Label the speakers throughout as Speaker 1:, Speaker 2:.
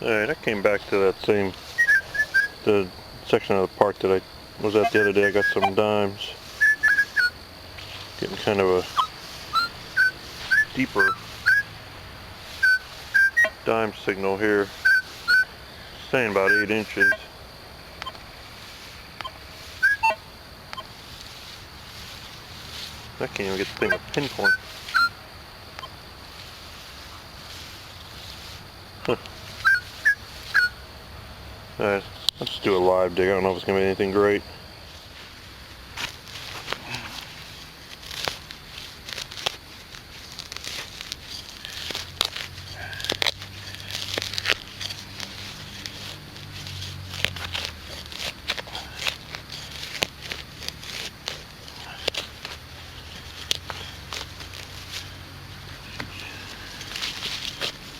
Speaker 1: Alright, I came back to that the section of the park that I was at the other day. I got some dimes. Getting kind of a deeper dime signal here. Saying about 8 inches. I can't even get the thing to pinpoint. Huh. Alright, let's just do a live dig. I don't know if it's going to be anything great.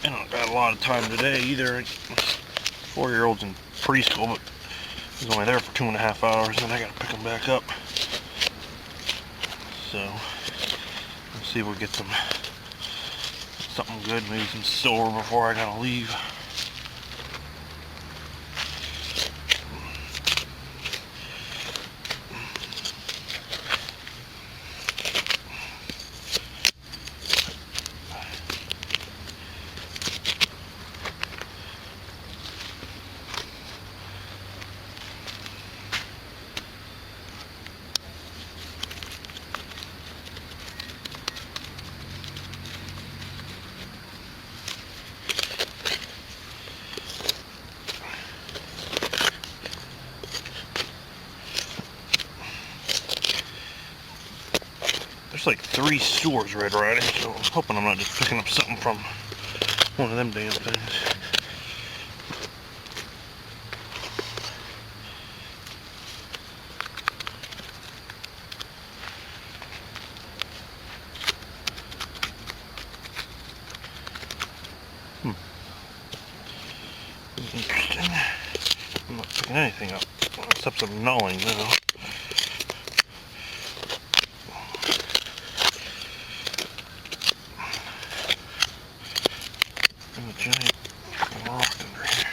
Speaker 1: I don't got a lot of time today either. 4-year-old's in preschool, but he's only there for 2.5 hours, and I gotta pick him back up. So let's see if we get something good, maybe some silver before I gotta leave. There's like 3 stores right around here, so I'm hoping I'm not just picking up something from one of them damn things. Interesting. I'm not picking anything up except some knowing now. And a giant rock under here.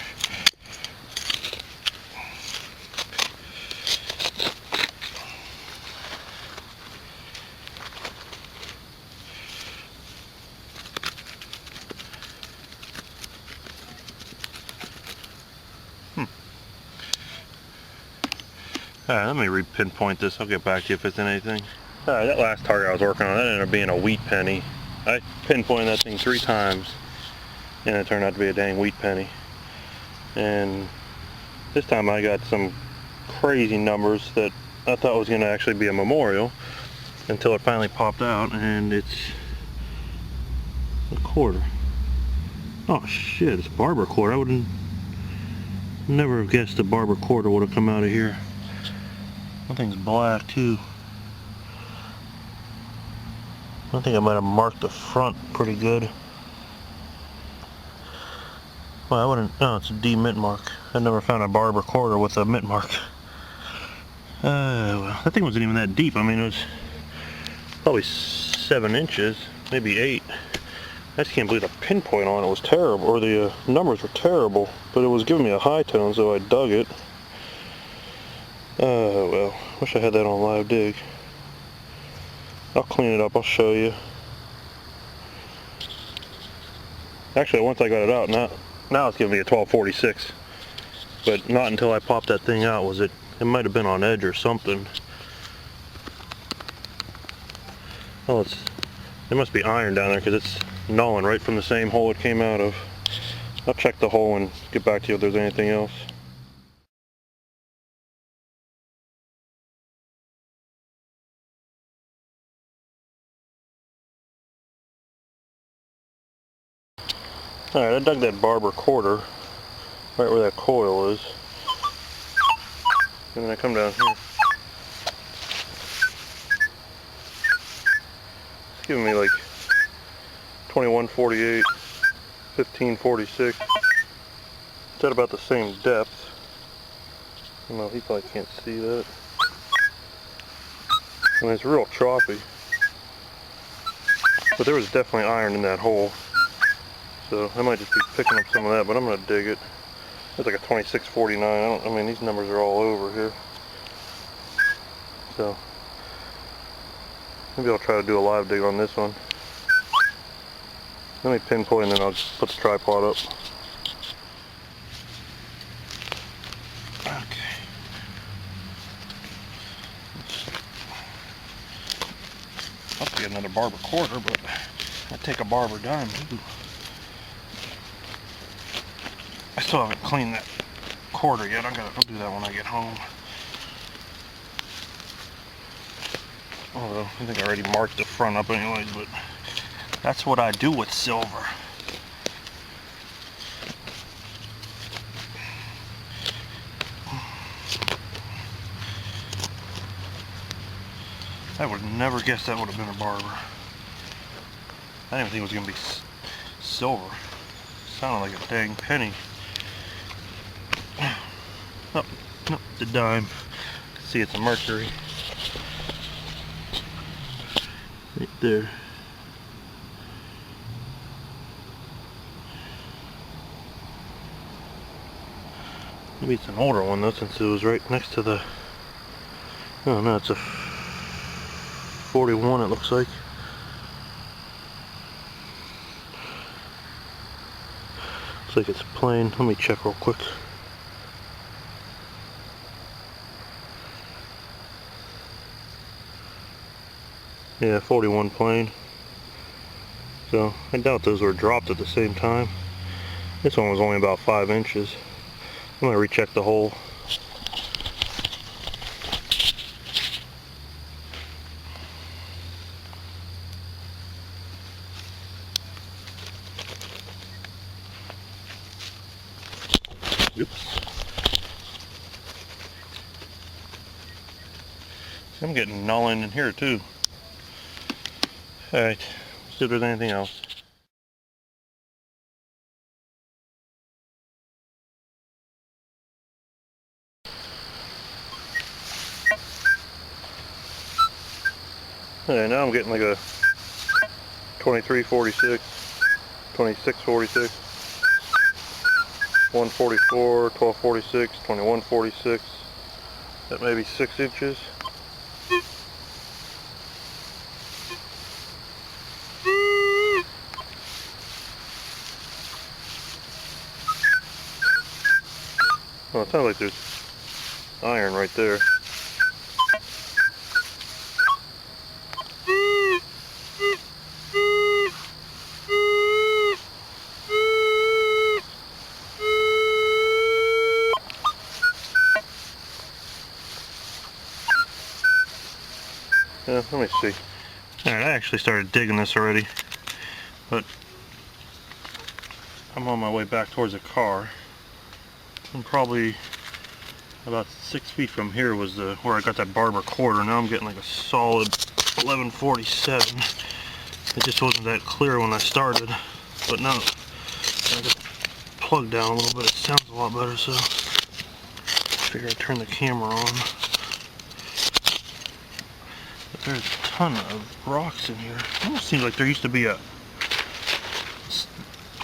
Speaker 1: Alright, let me re-pinpoint this. I'll get back to you if it's anything. Alright, that last target I was working on, that ended up being a wheat penny. I pinpointed that thing 3 times, and it turned out to be a dang wheat penny. And this time I got some crazy numbers that I thought was going to actually be a memorial, until it finally popped out, and it's a quarter. Oh shit, it's a barber quarter. I wouldn't never have guessed a barber quarter would have come out of here. That thing's black too. I think I might have marked the front pretty good. Well, I wouldn't. No, it's a D mint mark. I never found a barber quarter with a mint mark. Well, that thing wasn't even that deep. I mean, it was probably 7 inches, maybe 8. I just can't believe the pinpoint on it was terrible, or the numbers were terrible. But it was giving me a high tone, so I dug it. Well, wish I had that on live dig. I'll clean it up, I'll show you. Actually, once I got it out, now it's giving me a 1246. But not until I popped that thing out was it might have been on edge or something. Oh, it must be iron down there because it's gnawing right from the same hole it came out of. I'll check the hole and get back to you if there's anything else. Alright, I dug that barber quarter right where that coil is. And then I come down here. It's giving me like 2148, 1546. It's at about the same depth. I don't know, he probably can't see that. And it's real choppy. But there was definitely iron in that hole. So I might just be picking up some of that, but I'm gonna dig it. It's like a 2649. I mean, these numbers are all over here. So maybe I'll try to do a live dig on this one. Let me pinpoint and then I'll just put the tripod up. Okay. Must be another barber quarter, but I take a barber dime too. I still haven't cleaned that quarter yet. I'll do that when I get home. Although I think I already marked the front up anyways, but that's what I do with silver. I would have never guessed that would have been a barber. I didn't even think it was going to be silver. Sounded like a dang penny. Oh, no, it's a dime. See, it's a mercury. Right there. Maybe it's an older one though, since it was right next to the... Oh no, it's a 41 it looks like. Looks like it's plain. Let me check real quick. Yeah, 41 plain. So I doubt those were dropped at the same time. This one was only about 5 inches. I'm gonna recheck the hole. Oops. I'm getting gnawing in here too. Alright, let's see if there's anything else. Okay, now I'm getting like a 2346, 2646, 144, 1246, 2146. That may be 6 inches. Well, it sounds like there's iron right there. Yeah, let me see. Alright, I actually started digging this already, but I'm on my way back towards the car. I'm probably about 6 feet from here was where I got that barber quarter. Now I'm getting like a solid 1147. It just wasn't that clear when I started, but now I just plugged down a little bit. It sounds a lot better, so I figure I'd turn the camera on. But there's a ton of rocks in here. It almost seems like there used to be a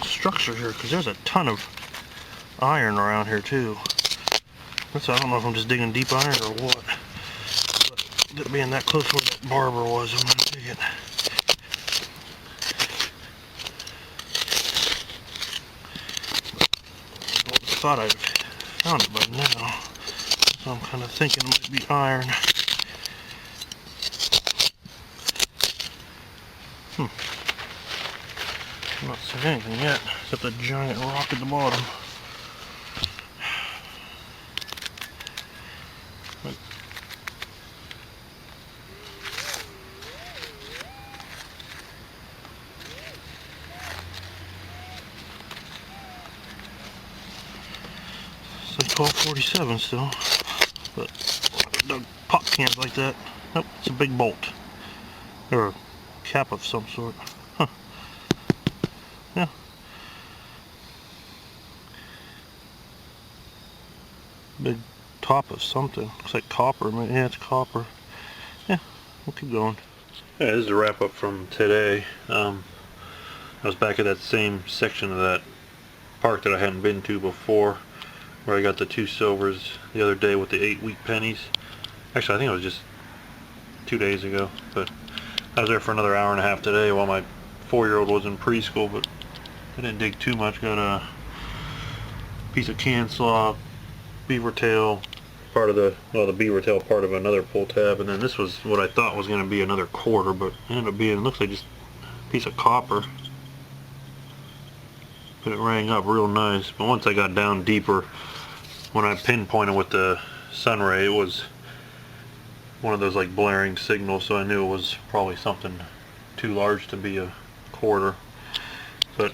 Speaker 1: structure here, because there's a ton of iron around here too. So I don't know if I'm just digging deep iron or what. But being that close where that barber was, I'm gonna dig it. I thought I'd found it by now, so I'm kind of thinking it might be iron. I'm not seeing anything yet, except a giant rock at the bottom. So 1247 still, but I dug pop cans like that. Nope, it's a big bolt, or a cap of some sort. Huh. Yeah. Big top of something. Looks like copper. Yeah, it's copper. Yeah, we'll keep going. Yeah, this is a wrap up from today. I was back at that same section of that park that I hadn't been to before, where I got the 2 silvers the other day with the 8 wheat pennies. Actually, I think it was just 2 days ago, but I was there for another hour and a half today while my 4-year-old was in preschool, but I didn't dig too much. Got a piece of can slaw, beaver tail, part of the beaver tail part of another pull tab, and then this was what I thought was going to be another quarter, but it ended up being, it looks like just a piece of copper. But it rang up real nice. But once I got down deeper, when I pinpointed with the sun ray, it was one of those like blaring signals, so I knew it was probably something too large to be a quarter. But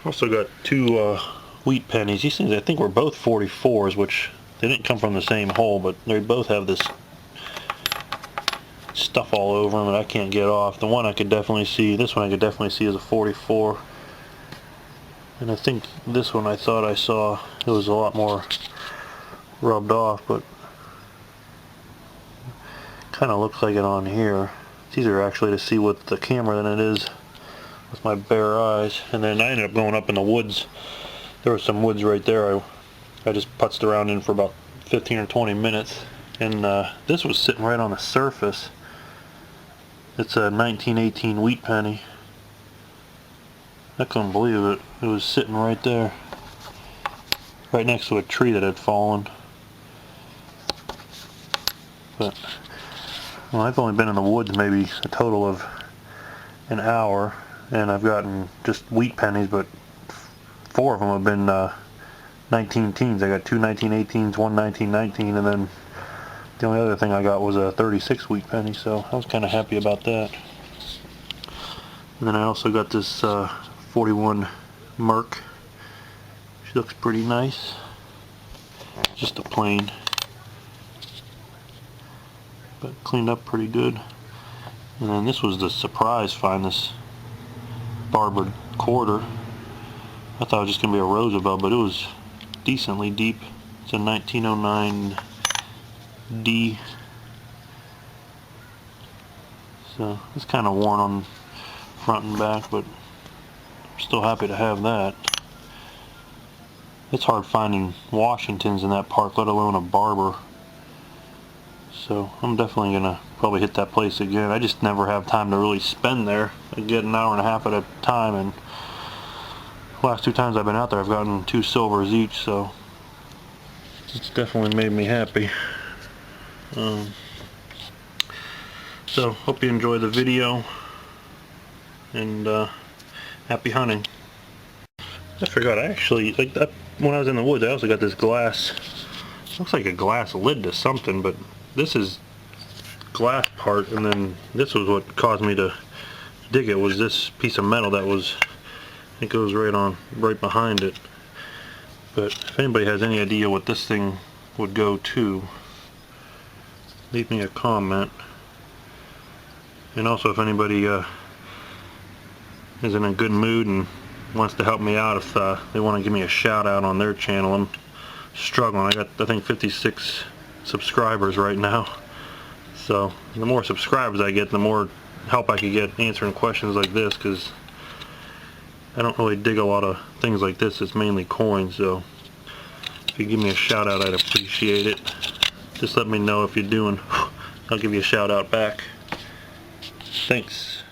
Speaker 1: also got 2 wheat pennies. These things I think were both 44s, which they didn't come from the same hole, but they both have this stuff all over them that I can't get off. The one I could definitely see, this one I could definitely see is a 44. And I think this one I thought I saw it was a lot more rubbed off, but kind of looks like it on here. It's easier actually to see with the camera than it is with my bare eyes. And then I ended up going up in the woods. There was some woods right there. I just putzed around in for about 15 or 20 minutes, and this was sitting right on the surface. It's a 1918 wheat penny. I couldn't believe it. It was sitting right there, right next to a tree that had fallen. But well, I've only been in the woods maybe a total of an hour, and I've gotten just wheat pennies, but 4 of them have been 19 teens. I got 2 1918s, 1 1919, and then the only other thing I got was a 36 wheat penny, so I was kind of happy about that. And then I also got this 41 Merc. She looks pretty nice. Just a plain, but cleaned up pretty good. And then this was the surprise find, this barbered quarter. I thought it was just going to be a Roosevelt, but it was decently deep. It's a 1909 D. So it's kind of worn on front and back, but I'm still happy to have that. It's hard finding Washingtons in that park, let alone a barber. So I'm definitely gonna probably hit that place again. I just never have time to really spend there. I get an hour and a half at a time, and the last 2 times I've been out there I've gotten 2 silvers each, so it's definitely made me happy. So hope you enjoy the video, and happy hunting. I forgot, I actually, like that, when I was in the woods I also got this glass, looks like a glass lid to something, but this is glass part, and then this was what caused me to dig it, was this piece of metal that was, I think it was right behind it. But if anybody has any idea what this thing would go to, leave me a comment. And also, if anybody is in a good mood and wants to help me out, if they want to give me a shout out on their channel. I'm struggling. I got, I think, 56 subscribers right now. So the more subscribers I get, the more help I can get answering questions like this, because I don't really dig a lot of things like this. It's mainly coins, so if you give me a shout out, I'd appreciate it. Just let me know if you're doing. I'll give you a shout out back. Thanks.